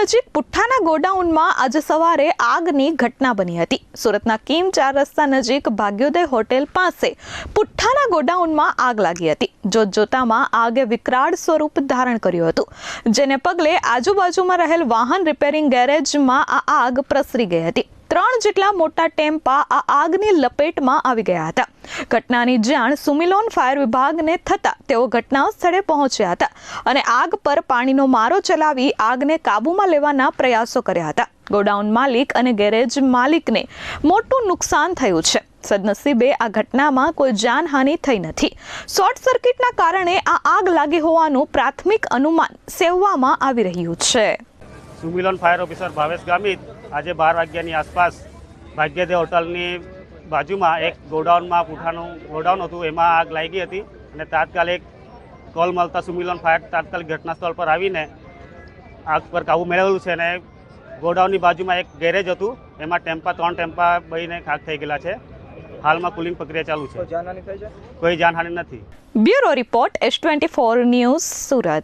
નજીક પુઠ્ઠાના ગોડાઉનમાં આજે સવારે આગની ઘટના બની હતી। સુરતના કિમ 4 રસ્તા નજીક ભાગ્યોદય હોટેલ પાસે પુઠ્ઠાના ગોડાઉનમાં આગ લાગી હતી। જોતજોતામાં આગે વિકરાળ સ્વરૂપ ધારણ કર્યું હતું, જેને પગલે આજુબાજુમાં રહેલ વાહન રિપેરિંગ ગેરેજમાં આ આગ પ્રસરી ગઈ હતી। 3 જેટલા મોટા ટેમ્પા આ આગની લપેટમાં આવી ગયા હતા। ઘટનાની જાણ સુમિલોન ફાયર વિભાગને થતા તેઓ ઘટના સ્થળે પહોંચ્યા હતા અને આગ પર પાણીનો મારો ચલાવી આગને કાબૂમાં લેવાના પ્રયાસો કર્યા હતા। ગોડાઉન માલિક અને ગેરેજ માલિકને મોટું નુકસાન થયું છે। સદનસીબે આ ઘટનામાં કોઈ જાનહાનિ થઈ નથી। શોર્ટ સર્કિટના કારણે આ આગ લાગી હોવાનું પ્રાથમિક અનુમાન સેવવામાં આવી રહ્યું છે। સુમિલોન ફાયર ઓફિસર ભાવેશ ગામિત આજે 12 વાગ્યાની આસપાસ ભાગ્યોદય હોટલની બાજુમાં એક ગોડાઉનમાં પુઠ્ઠાનું ગોડાઉન હતું, એમાં આગ લાગી હતી અને તાત્કાલિક કોલ મળતા સુમિલોન ફાયર તાત્કાલિક ઘટના સ્થળ પર આવીને આગ પર કાબૂ મેળવેલું છે અને ગોડાઉનની બાજુમાં એક ગેરેજ હતું, એમાં 3 ટેમ્પા બળીને ખાક થઈ ગયેલા છે। હાલમાં કુલિંગ પ્રક્રિયા ચાલુ છે। કોઈ જાનહાનિ નથી। Bureau report S24 news Surat.